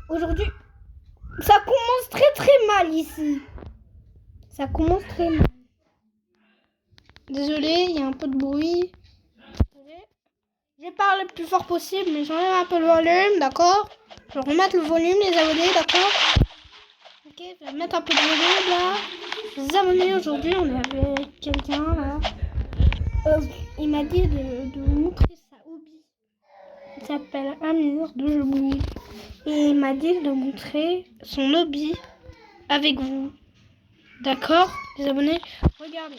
Aujourd'hui, ça commence très mal ici. Ça commence très mal. Désolé, il y a un peu de bruit. Je parle le plus fort possible, mais j'enlève un peu le volume, d'accord? Je vais remettre le volume, les abonnés, d'accord? Ok, je vais mettre un peu de volume là. Les abonnés, aujourd'hui, on est avec quelqu'un là. Il m'a dit de vous montrer sa hobby. Il s'appelle Amir de Jeboui. Et il m'a dit de montrer son hobby avec vous. D'accord, les abonnés? Regardez.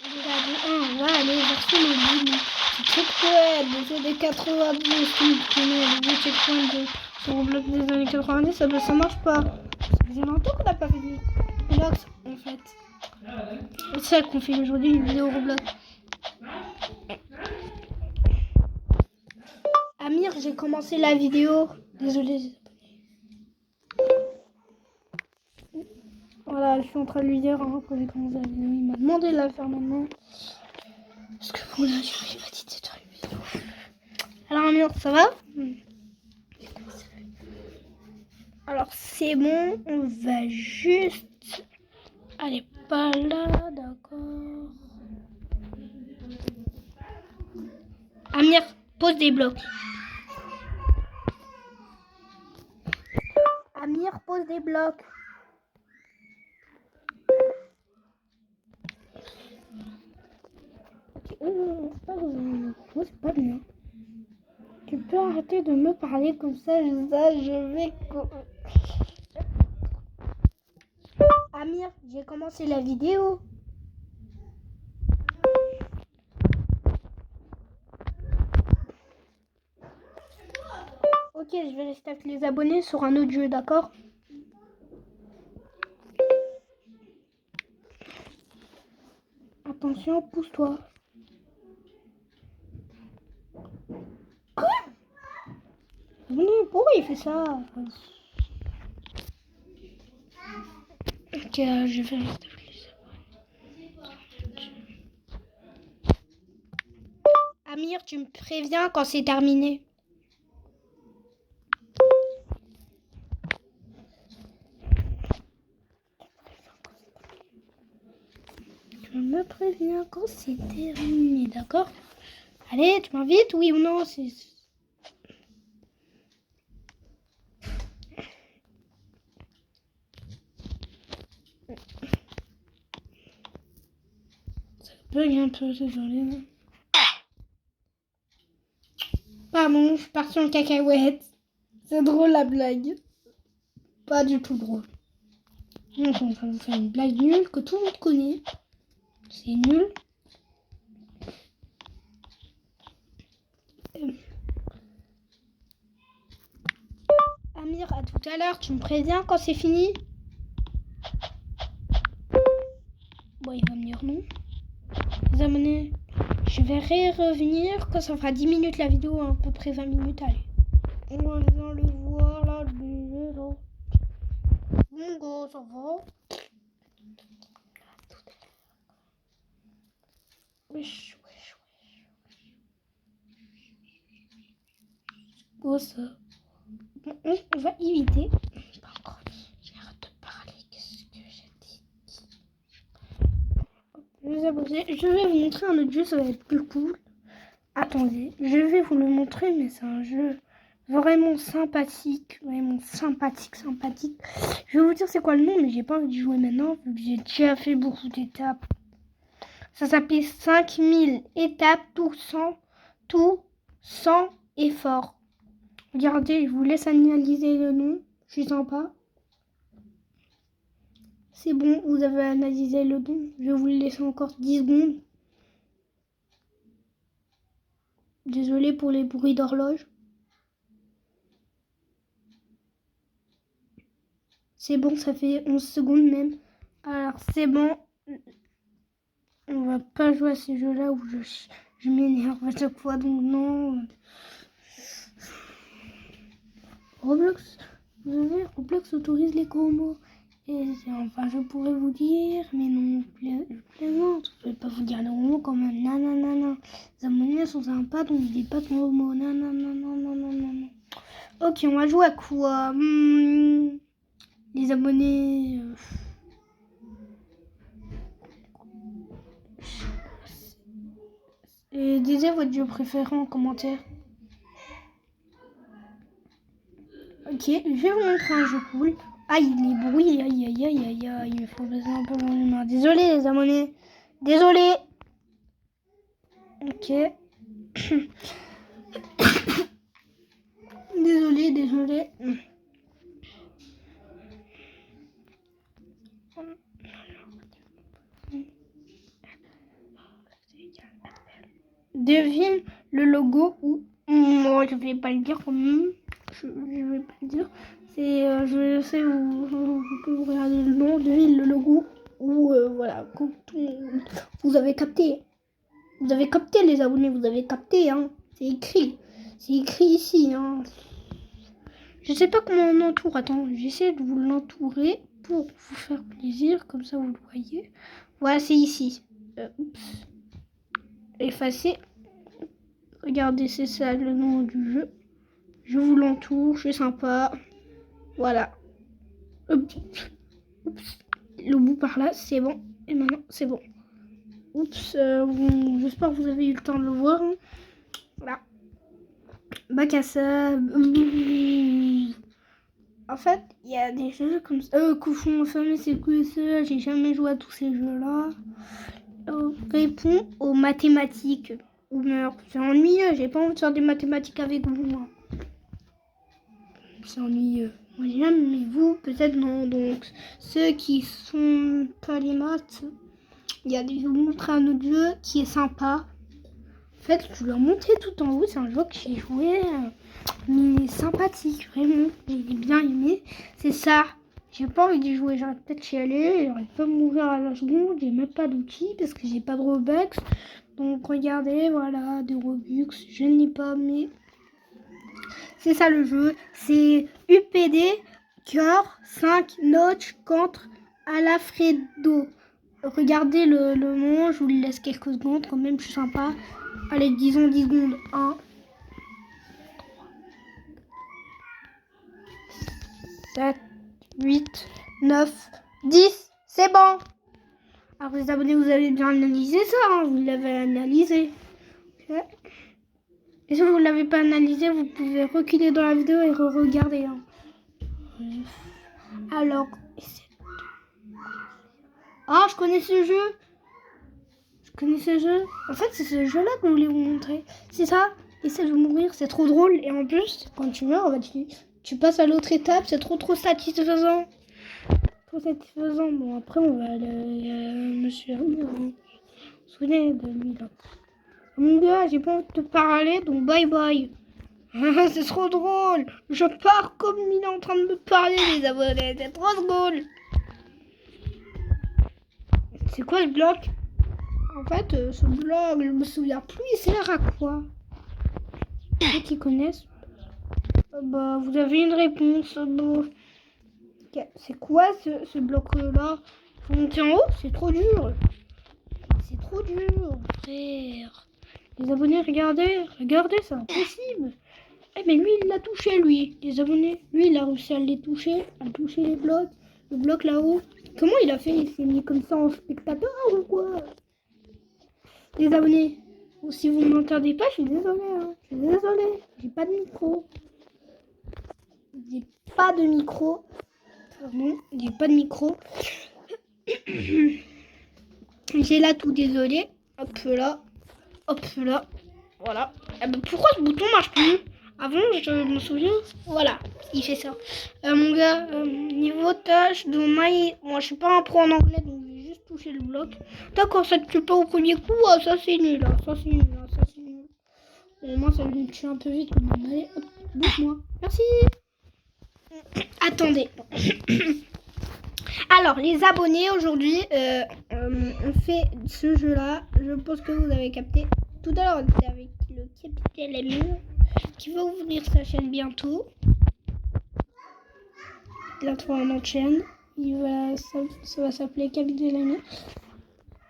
On va aller vers son hobby. C'est checkpoint des années 90. Tu connais le checkpoint sur Roblox des années 90. Ça marche pas. Ça faisait longtemps qu'on n'a pas fait de Roblox en fait. C'est ça qu'on fait aujourd'hui, une vidéo Roblox. Amir, j'ai commencé la vidéo. Désolé. Voilà, je suis en train de lui dire que j'ai commencé la vidéo. Il m'a demandé de la faire maintenant. Parce que voilà, il m'a dit de faire une vidéo. Alors Amir, ça va? Alors c'est bon, on va juste aller pas là, d'accord. Amir, pose des blocs. Amir, pose des blocs. C'est pas bien. Tu peux arrêter de me parler comme ça, je vais... Amir, j'ai commencé la vidéo. Ok, je vais rester avec les abonnés sur un autre jeu, d'accord? Attention, pousse-toi. Quoi? Pourquoi il fait ça? Ok, je vais rester avec les abonnés. Amir, tu me préviens quand c'est terminé. Tu me préviens quand c'est terminé, d'accord? Allez, tu m'invites, oui ou non? Ça bug un peu, désolé. Pardon, je suis partie en cacahuète. C'est drôle la blague. Pas du tout drôle. Donc on va vous faire une blague nulle que tout le monde connaît. C'est nul. Amir, à tout à l'heure, tu me préviens quand c'est fini? Bon, il va me dire non. Les abonnés, je vais revenir quand ça fera 10 minutes la vidéo, à peu près 20 minutes, allez. On va le voir là, le là. Mon gars, ça va? Wesh. Quoi ça? On va éviter. Pas encore. J'arrête de parler. Qu'est-ce que j'ai dit? Les abonnés, je vais vous montrer un autre jeu, ça va être plus cool. Attendez, je vais vous le montrer, mais c'est un jeu vraiment sympathique. Vraiment sympathique. Je vais vous dire c'est quoi le nom, mais j'ai pas envie de jouer maintenant, vu que j'ai déjà fait beaucoup d'étapes. Ça s'appelle 5000 étapes, tout sans effort. Regardez, je vous laisse analyser le nom. Je suis sympa. C'est bon, vous avez analysé le nom. Je vais vous le laisser encore 10 secondes. Désolé pour les bruits d'horloge. C'est bon, ça fait 11 secondes même. Alors, c'est bon. On va pas jouer à ces jeux-là où je m'énerve à chaque fois, donc non. Roblox, vous savez, Roblox autorise les gros mots. Et enfin, je pourrais vous dire, mais non, je plaisante. Je vais pas vous dire les gros mots quand même. Non. Les abonnés sont sympas, donc je dis pas de gros mots. Non. Ok, on va jouer à quoi? Les abonnés... Et dites votre jeu préféré en commentaire. Ok, je vais vous montrer un jeu cool. Aïe, les bruits, aïe, il faut baisser un peu mon humain. Désolé les abonnés, désolé. Ok. désolé. Devine le logo ou... Moi, je vais pas le dire quand même. Je vais pas le dire. C'est, je sais, vous pouvez regarder le nom, devine le logo ou voilà. Vous avez capté. Vous avez capté les abonnés, vous avez capté, hein. C'est écrit. C'est écrit ici, hein. Je sais pas comment on entoure. Attends, j'essaie de vous l'entourer pour vous faire plaisir. Comme ça, vous le voyez. Voilà, c'est ici. Oups. Effacer. Regardez, c'est ça le nom du jeu. Je vous l'entoure, je suis sympa. Voilà. Oups. Le bout par là, c'est bon. Et maintenant, c'est bon. Oups, j'espère que vous avez eu le temps de le voir. Hein. Voilà. Bac à sable. En fait, il y a des jeux comme ça. Cochon enfermé, c'est que ça. J'ai jamais joué à tous ces jeux-là. Réponds aux mathématiques. Ou meurt. C'est ennuyeux, j'ai pas envie de faire des mathématiques avec vous. Moi. C'est ennuyeux. Moi j'aime, mais vous, peut-être non. Donc, ceux qui sont pas les maths, je vais vous montrer un autre jeu qui est sympa. En fait, je l'ai montré tout en haut. C'est un jeu que j'ai joué, mais il est sympathique, vraiment. Il est bien aimé. C'est ça. J'ai pas envie d'y jouer. J'aurais peut-être y aller. J'aurais pas m'ouvrir à la seconde. J'ai même pas d'outils parce que j'ai pas de Robux. Donc, regardez, voilà, des Robux. Je n'ai pas, mais c'est ça le jeu. C'est UPD, cœur, 5, notch, contre, Alfredo. Regardez le nom, je vous le laisse quelques secondes, quand même, je suis sympa. Allez, disons 10 secondes. 1, 7, 8, 9, 10. C'est bon. Alors les abonnés, vous avez bien analysé ça, hein, vous l'avez analysé. Okay. Et si vous ne l'avez pas analysé, vous pouvez reculer dans la vidéo et re-regarder. Hein. Alors, ah, je connais ce jeu. En fait, c'est ce jeu-là que je voulais vous montrer. C'est ça. Essaie de mourir, c'est trop drôle. Et en plus, quand tu meurs, tu passes à l'autre étape. C'est trop satisfaisant. Trop satisfaisant. Bon, après, on va aller... Monsieur Amir. Vous vous souvenez de lui, là. Mon gars, j'ai pas envie de te parler, donc bye bye. C'est trop drôle. Je pars comme il est en train de me parler, les abonnés. C'est trop drôle. C'est quoi le bloc? En fait, ce bloc, je me souviens plus. Il sert à quoi? Ceux qui connaissent, bah, vous avez une réponse. Bon. C'est quoi ce bloc-là? Faut monter en haut? C'est trop dur. C'est trop dur, frère. Les abonnés, regardez, c'est impossible. Eh mais lui, il l'a touché, lui. Les abonnés, lui, il a réussi à les toucher, à toucher les blocs. Le bloc là-haut. Comment il a fait? Il s'est mis comme ça en spectateur ou quoi? Les abonnés, si vous ne m'entendez pas, je suis désolée. Hein. Je suis désolée. J'ai pas de micro. Pardon, j'ai pas de micro. J'ai là tout, désolé. Hop là. Voilà. Eh ben, pourquoi ce bouton marche plus? Avant, je me souviens. Voilà, il fait ça. Mon gars, niveau tâche de moi je suis pas un pro en anglais, donc je vais juste toucher le bloc. D'accord, ça te tue pas au premier coup. Ah, ça c'est nul. Bon, moi ça me tue un peu vite. Allez, hop, bouge-moi. Merci. Attendez. Alors, les abonnés, aujourd'hui, on fait ce jeu-là. Je pense que vous avez capté. Tout à l'heure, on était avec le Capitaine Amir, qui va ouvrir sa chaîne bientôt. Bientôt un autre chaîne. Ça va s'appeler Capitaine Amir.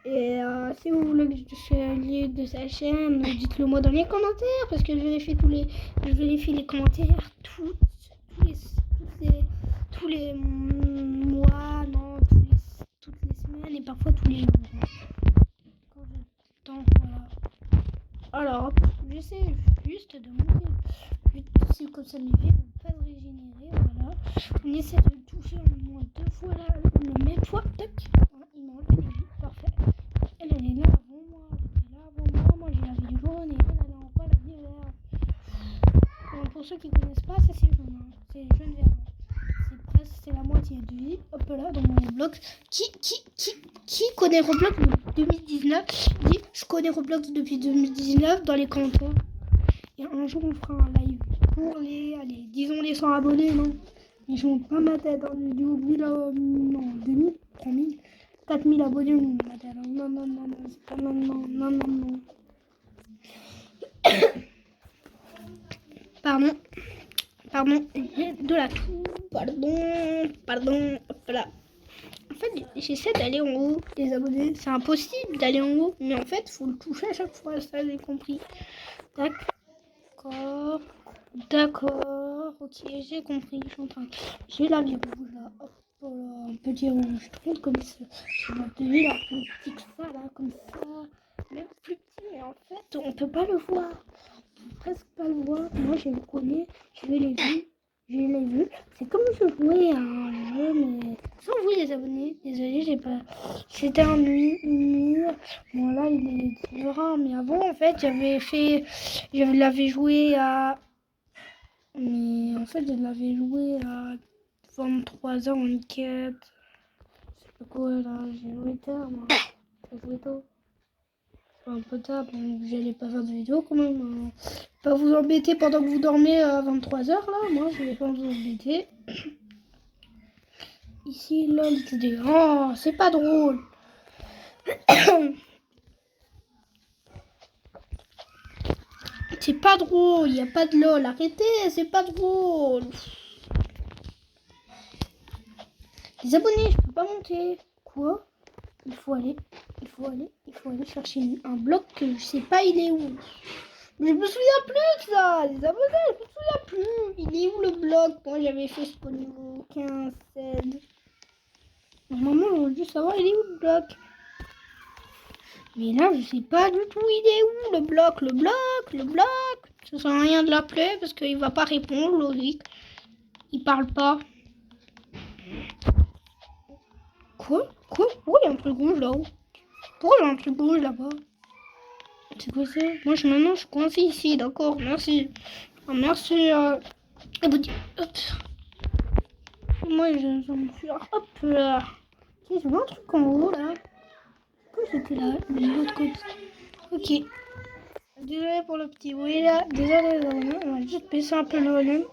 Et si vous voulez que je fasse un lien de sa chaîne, dites-le moi dans les commentaires, parce que je vérifie les commentaires tout les mois, non, toutes les semaines et parfois tous les jours. Quand j'ai le temps, voilà. Alors, hop, j'essaie juste de monter. C'est comme ça, les vies vont pas se régénérer, voilà. On essaie de le toucher au moins 2 fois là, la même fois, tac. Voilà, il m'a enlevé les vies, parfait. Elle est là avant moi, elle était là avant moi. Moi j'ai la vie du jaune et elle a encore la vie verte. Bon, pour ceux qui connaissent pas, ça c'est jaune, hein. C'est jaune vert. C'est presque, c'est la moitié de vie. Hop là, dans mon Roblox. Qui connaît Roblox depuis 2019? Dit, je connais Roblox depuis 2019 dans les commentaires. Et un jour on fera un live pour allez, disons les 100 abonnés, non? Mais je monte pas ma tête, hein. J'ai oublié là, non, 2000, 3000, 4000 abonnés, je monte ma tête, hein. Non, c'est pas maintenant, non. Pardon, j'ai de la toux, pardon, hop là. En fait, j'essaie d'aller en haut, les abonnés, c'est impossible d'aller en haut, mais en fait, faut le toucher à chaque fois, ça j'ai compris. D'accord, ok, j'ai compris, je suis en train. J'ai la vie rouge là, hop là, un petit rouge, tout comme ça. Je vais te dire, plus petit que ça là, comme ça, même plus petit, mais en fait, on peut pas le voir. Presque pas le voir. Moi je le connais, je l'ai vu. C'est comme si je jouais à un jeu, mais sans vous les abonnés. Désolé, j'ai pas. C'était un mur. Bon là il est différent, mais avant en fait je l'avais joué à. Mais en fait je l'avais joué à 23 ans en quête. Je sais pas quoi là, j'ai joué tard moi. J'ai joué tôt. Un peu tard, bon, vous n'allez pas faire de vidéo quand même. Hein. Pas vous embêter pendant que vous dormez à 23h là. Moi, je vais pas vous embêter. Ici, là, l'idée. Oh, c'est pas drôle. C'est pas drôle. Il n'y a pas de lol. Arrêtez, c'est pas drôle. Les abonnés, je peux pas monter. Quoi? Il faut aller chercher un bloc que je sais pas il est où. Mais je me souviens plus de ça, les abonnés, je me souviens plus. Il est où le bloc? Moi j'avais fait ce niveau 15, 16. Normalement j'aurais dû savoir il est où le bloc. Mais là je sais pas du tout il est où le bloc. Ça sert à rien de l'appeler parce qu'il va pas répondre, logique. Il parle pas. Quoi? Pourquoi il y a un truc rouge là-haut? Pourquoi il y a un truc rouge là-bas? C'est quoi ça? Moi maintenant je suis coincée ici, d'accord, merci. Oh, merci. Hop. Moi je me suis. Hop là. Je vois un truc en haut là. Pourquoi j'étais là de l'autre côté? Ok. Désolé pour le petit bruit là. Désolé, on va juste baisser un peu le volume.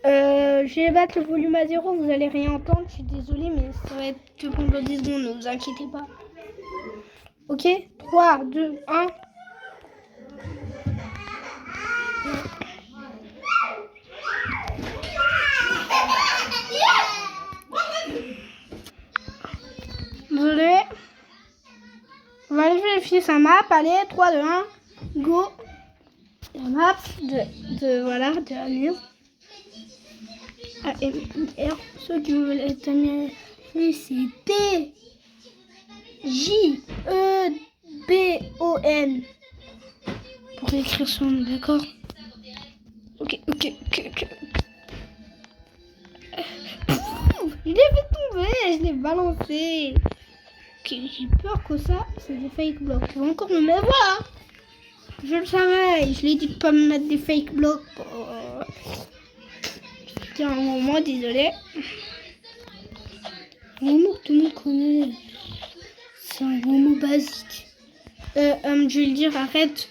Je vais battre le volume à 0, vous allez rien entendre, je suis désolée, mais ça va être que pendant 10 secondes, ne vous inquiétez pas. Ok, 3, 2, 1. Désolé. On va aller vérifier sa map. Allez, 3, 2, 1, go. La map voilà, de Amir. AMIR. Ceux qui veulent être Amir, c'est PJEBON. Pour écrire son nom, d'accord? Ok. Je l'ai fait tomber, je l'ai balancé. Ok, j'ai peur que ça, c'est des fake blocs. Je vais encore me mettre, voilà. Je le savais, je l'ai dit de pas me mettre des fake blocs. Tiens, un moment, désolé. Un mot que tout le monde connaît. C'est un gros mot basique. Je vais le dire, arrête.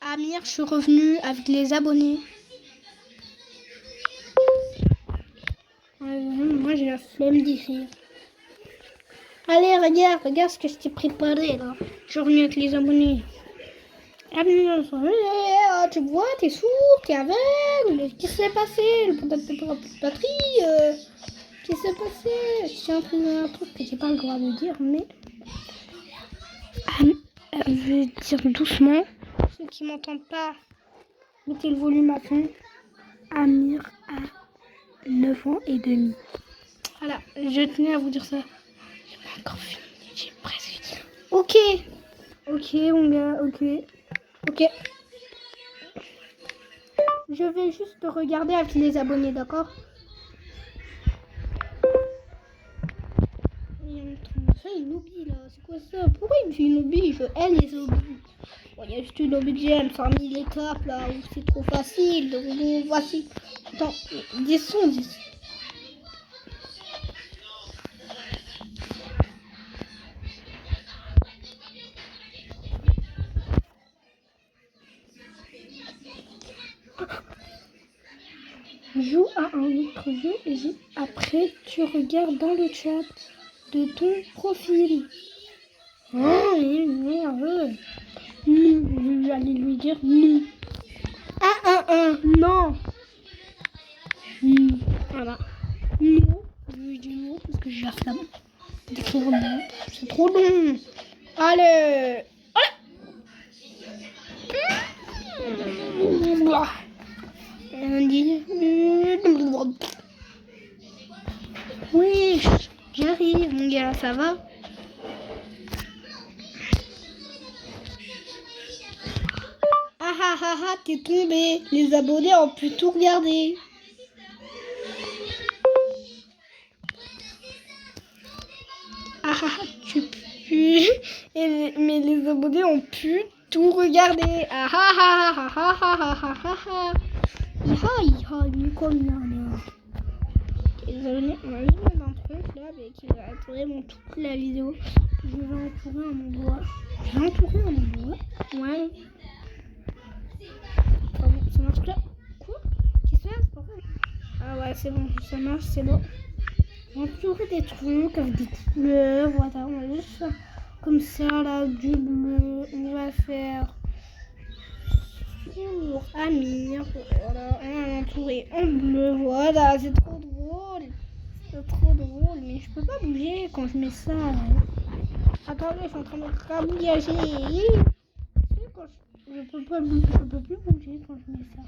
Amir, je suis revenue avec les abonnés. Moi j'ai la flemme d'écrire. Allez, regarde ce que je t'ai préparé là. Je suis revenue avec les abonnés. Tu vois, t'es sourd, t'es aveugle. Qu'est-ce qui s'est passé? Peut-être que t'as plus de batterie. Qu'est-ce qui s'est passé? Je suis en train de dire un truc que j'ai pas le droit de dire, mais je vais dire doucement. Ceux qui m'entendent pas, mettez le volume à fond. Amir a 9 ans et demi. Voilà, je tenais à vous dire ça. J'ai pas encore fini, j'ai presque fini. Ok. Ok, mon gars, ok. Je vais juste regarder avec les abonnés, d'accord? Ça, une lobby là, c'est quoi ça? Pourquoi il me fait une lobby? Je hais les lobbies. Bon, il y a juste une lobby de GM, 100 000 étapes là, où c'est trop facile. Donc bon, voici. Attends, 10 sont 10. Joue à un autre jeu et après tu regardes dans le chat de ton profil. Oh, il est nerveux. Je vais aller lui dire non. 1. Non. Voilà. Non. Je lui dis non parce que j'ai la flamme d'écrire non. C'est trop long. Allez. Oui, j'arrive, mon gars, ça va? Ah, t'es tombé. Les abonnés ont pu tout regarder. Tu pues. Mais les abonnés ont pu tout regarder. Mais comme là. Les abonnés ont mis un truc là, mais qui va entourer toute la vidéo. Je vais entourer à mon doigt. Ouais. Pardon, ça marche là. Quoi? Qu'est-ce que c'est? Ah ouais, c'est bon, ça marche, c'est bon. On va entourer des trucs avec des bleus. Voilà, on va juste faire comme ça là, du bleu. On va faire pour Amir. Voilà, on va l'entourer en bleu. Voilà, c'est trop drôle. Mais je peux pas bouger quand je mets ça. Attendez, je suis en train de raboulager. Je peux plus bouger quand je mets ça.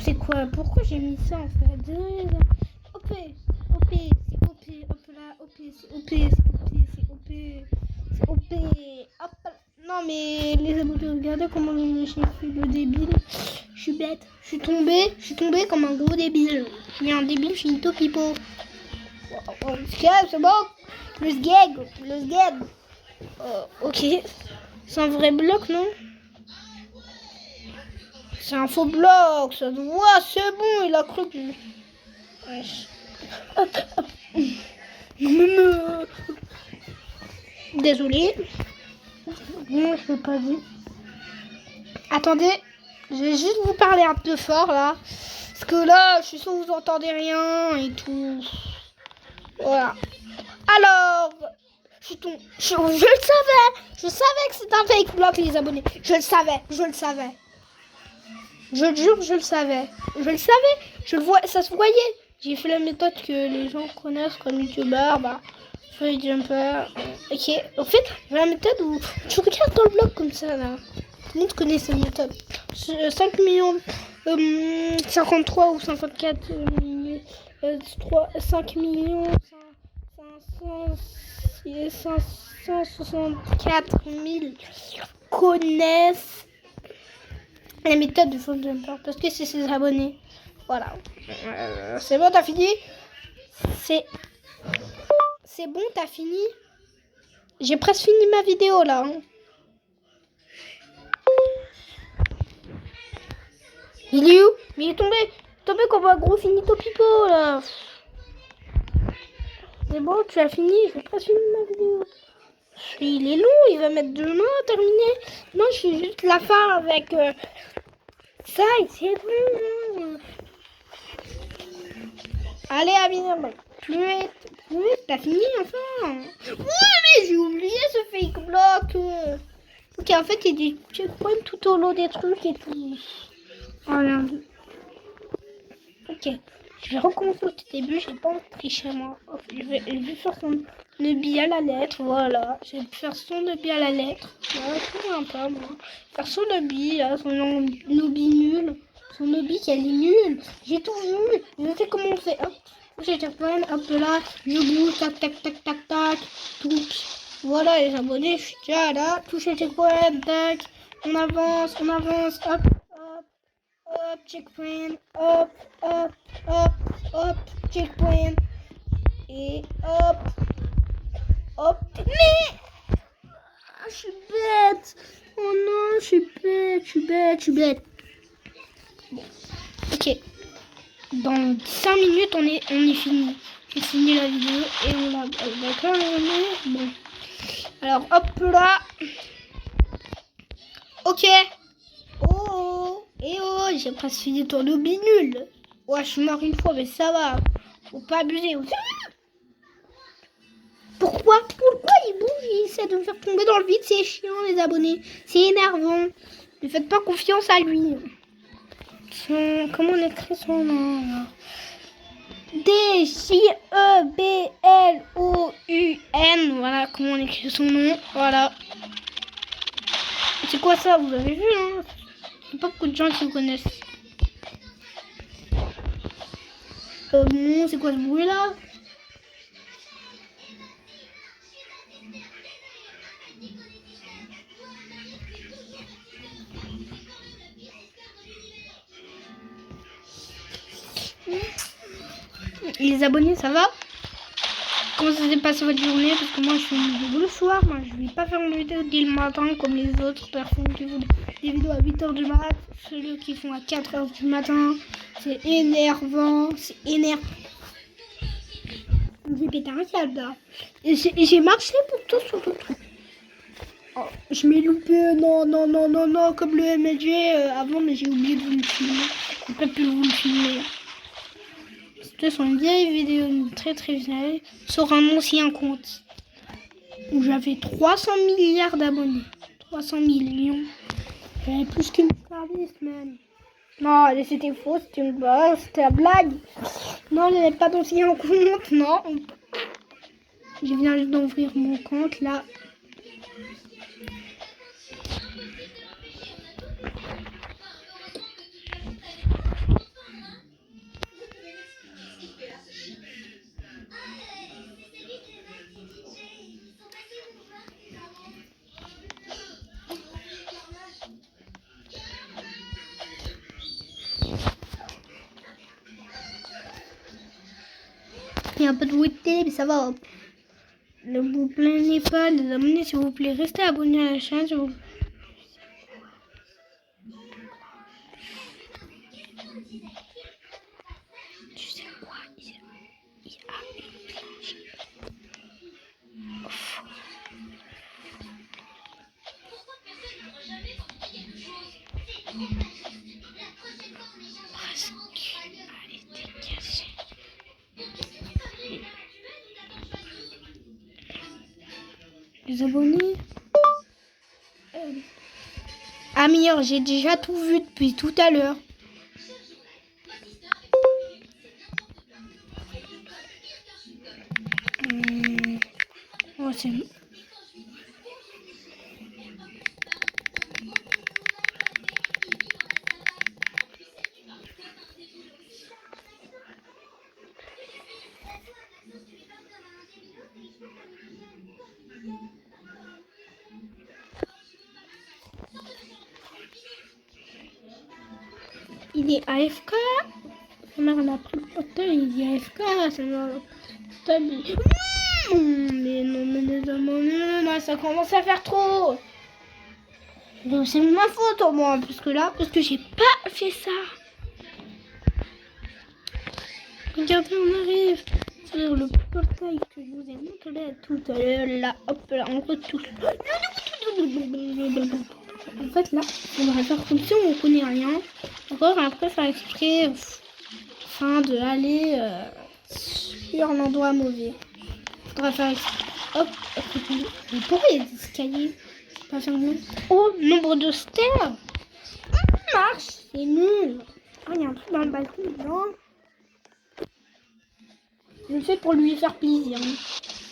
C'est quoi? Pourquoi j'ai mis ça en fait? OP, c'est OP, hop là, c'est OP. Hop là. Non mais les abonnés, regardez comment j'ai fait le débile. Je suis bête, je suis tombée comme un gros débile. Je suis un débile, je suis une topipo. C'est bon. Le sgeg. Ok. C'est un vrai bloc, non? C'est un faux bloc, ça se voit, c'est bon, il a cru que... Wesh. Désolé. Bon, je peux pas dire. Attendez, je vais juste vous parler un peu fort, là. Parce que là, je suis sûr que vous entendez rien et tout. Voilà. Alors... Je le savais. Je savais que c'était un fake block, les abonnés. Je le savais. Je le jure, je le savais. Je le vois, ça se voyait. J'ai fait la méthode que les gens connaissent comme youtubeur, free jumper. Ok. En fait, la méthode où tu regardes dans le bloc comme ça là. Tout le monde connaît cette méthode. 5 millions, 53 ou 54, 5 millions, 564 000 connaissent la méthode de free jumper parce que c'est ses abonnés. Voilà. C'est bon, t'as fini? C'est bon, t'as fini? J'ai presque fini ma vidéo là. Il est où? Mais il est tombé comme un gros finito pipo là. C'est bon, tu as fini? J'ai presque fini ma vidéo. Il est long, il va mettre 2 mois à terminer. Non, je fais juste la fin avec ça et c'est bon. Allez, Amir, plus vite, t'as fini enfin. Ouais, mais j'ai oublié ce fake block. Ok, en fait, il y a des checkpoints tout au long des trucs et tout. Voilà. Ok, je vais recommencer au tout début, j'ai pas envie de tricher moi. Je vais faire Nobby à la lettre, voilà. Je vais faire son Nobby à la lettre. Voilà, tout sympa, moi. Faire son Nobby, là, son Nobby nul. Son Nobby qui est nul. J'ai tout vu. Je sais comment on fait. Hop, j'ai checkpoint, hop là. Je bouge, tac, tac, tac, tac, tac. Touche. Voilà les abonnés, je suis déjà là. Toucher checkpoint, tac. On avance, hop, hop, hop, checkpoint, hop, hop, hop, hop, checkpoint. Et hop. Hop. Mais je suis bête. Oh non, je suis bête. Bon. Ok. Dans 5 minutes, on est fini. J'ai fini la vidéo et on va d'accord. Bon. Alors hop là. Ok. Oh. Et oh, j'ai presque fini ton Nobby nul. Ouais, je suis mort une fois, mais ça va. Faut pas abuser. Pourquoi il bouge, il essaie de me faire tomber dans le vide, c'est chiant les abonnés, c'est énervant. Ne faites pas confiance à lui. Comment on écrit son nom là? D-J-E-B-L-O-U-N. Voilà comment on écrit son nom. Voilà. C'est quoi ça? Vous avez vu hein? Il n'y a pas beaucoup de gens qui le connaissent. Bon, c'est quoi ce bruit là? Les abonnés, ça va? Comment ça s'est passé votre journée? Parce que moi, je fais une vidéo le soir. Moi, je vais pas faire une vidéo dès le matin comme les autres personnes qui font des vidéos à 8h du mat. Ceux qui font à 4h du matin. C'est énervant. C'est énervant. J'ai pété un câble là. Et j'ai marché pourtant sur le truc. Oh, je m'ai loupé. Non. Comme le MLG avant, mais j'ai oublié de vous le filmer. J'ai pas pu vous le filmer. C'était sur une vieille vidéo, une très vieille, sur un ancien compte où j'avais 300 milliards d'abonnés. 300 millions. J'avais plus qu'une service même. Non, c'était faux, c'était une blague, c'était la blague. Non, j'avais pas d'ancien compte, non. Je viens juste d'ouvrir mon compte là. Il y a un peu de bruit de télé, mais ça va. Ne vous plaignez pas, les abonnés, s'il vous plaît. Restez abonnés à la chaîne, s'il vous plaît. Tu sais quoi? Il y a une planche. Presque. Elle était cassée. Les abonnés. Amir, j'ai déjà tout vu depuis tout à l'heure. Oh, c'est... Il est AFK. Sa mère elle a pris le portail, il est AFK. Sa mère elle a pris le portail. Mais non, mais les abonnés, là, ça commence à faire trop. C'est ma faute au moins, parce que j'ai pas fait ça. Regardez, on arrive sur le portail que je vous ai montré tout à l'heure. Là, hop, là, on retouche. En fait, là, on va faire comme si on ne connaît rien. Encore après, faire exprès afin de aller sur l'endroit mauvais. On va faire exprès. Hop, mais pourquoi il y a des escaliers? Pas faire mieux. Oh, nombre de stairs. Marche, c'est nul. Ah, il y a un truc dans le balcon, non? Je le fais pour lui faire plaisir.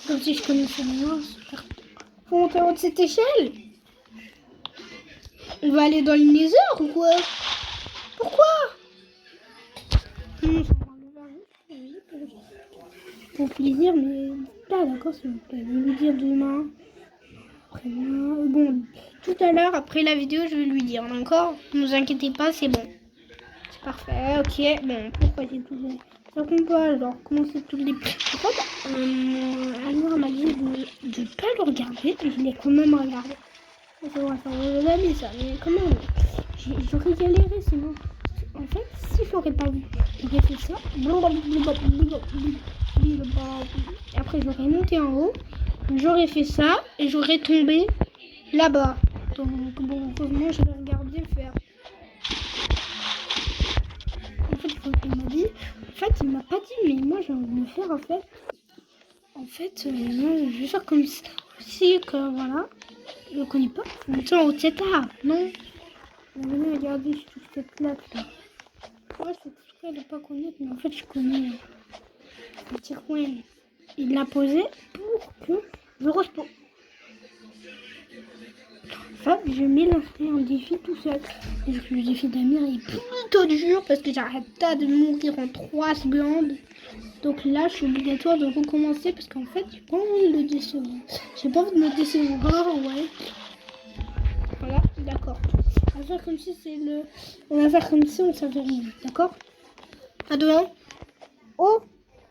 Comme si je connaissais rien. Faut monter en haut de cette échelle. On va aller dans le Nether ou quoi? Pourquoi? Pour plaisir, mais là d'accord, s'il vous plaît. Je vais lui dire demain. Après-demain. Bon, tout à l'heure, après la vidéo, je vais lui dire, d'accord? Ne vous inquiétez pas, c'est bon. C'est parfait, ok. Bon, pourquoi j'ai tout fait? Ça compte pas, alors commencer tous les... En fait, Anouar m'a dit de pas le regarder, mais je l'ai quand même regardé. C'est vrai, ça va mis ça, mais quand même, j'aurais galéré sinon. En fait, si j'aurais pas vu, j'aurais fait ça. Après, j'aurais monté en haut, j'aurais fait ça et j'aurais tombé là-bas. Donc, bon, heureusement, je l'ai regardé faire. En fait, il m'a dit, il m'a pas dit, mais moi, j'ai envie de le faire en fait. Moi, je vais faire comme ça. Si, que voilà. Je ne connais pas. Monter en haut de cet arbre, non. Venez regarder sur cette plaque là. Ouais, cette truc-là, elle n'est pas connaître, mais en fait, je connais le petit coin. Il l'a posé pour que je repose. En fait, je m'ai lancé un défi tout seul. Et le défi d'Amir est plutôt dur parce que j'arrête pas de mourir en 3 secondes. Donc là, je suis obligatoire de recommencer parce qu'en fait, j'ai pas envie de le décevoir. J'ai pas envie de me décevoir, ouais. Voilà, d'accord. On va faire comme si c'est le... On va faire comme si on savait rien, d'accord? À demain. Oh,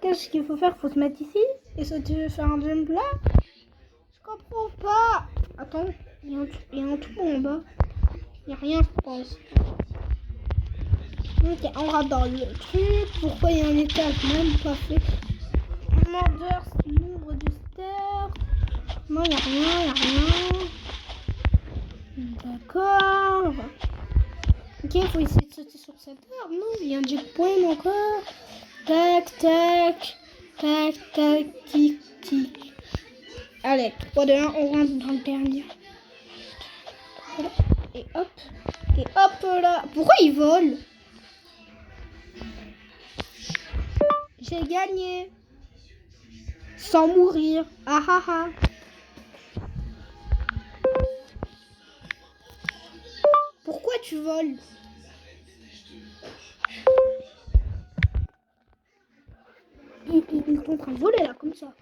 qu'est-ce qu'il faut faire? Faut se mettre ici? Et ça, tu veux faire un jump là? Je comprends pas. Attends, il y a un trou en bas. Il n'y a rien, je pense. Ok, on va dans le truc. Pourquoi il y a un étage même pas fait? Mordeur, nombre de stars. Non, il n'y a rien, D'accord. Ok, il faut essayer de sauter sur cette arbre. Non, il y a un checkpoint encore. Tac, tac. Tac, tac, tic, tic. Allez, 3, 2, 1, on rentre dans le dernier. Voilà. Et hop là. Pourquoi il vole? J'ai gagné. Sans mourir. Ah ah ah. Pourquoi tu voles? Il est en train de voler là, comme ça.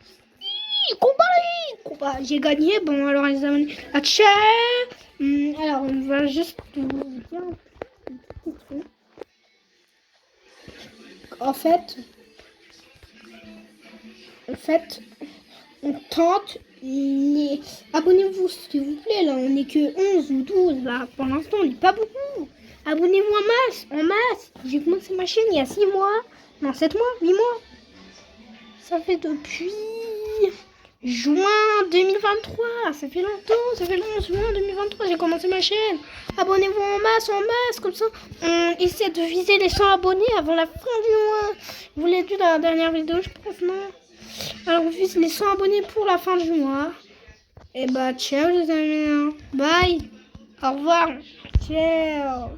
Combat. J'ai gagné. Bon, alors les amis. Alors, on va juste vous dire un petit truc. En fait, on tente. Abonnez-vous, s'il vous plaît. Là, on n'est que 11 ou 12. Là, pour l'instant, on n'est pas beaucoup. Abonnez-vous en masse. J'ai commencé ma chaîne il y a 6 mois. Non, 7 mois, 8 mois. Ça fait depuis juin 2023. Ça fait longtemps. Ça fait longtemps. Juin 2023, j'ai commencé ma chaîne. Abonnez-vous en masse. Comme ça, on essaie de viser les 100 abonnés avant la fin du mois. Vous l'avez vu dans la dernière vidéo, je pense, non? Alors, on vise les 100 abonnés pour la fin du mois. Et bah, ciao les amis. Bye. Au revoir. Ciao.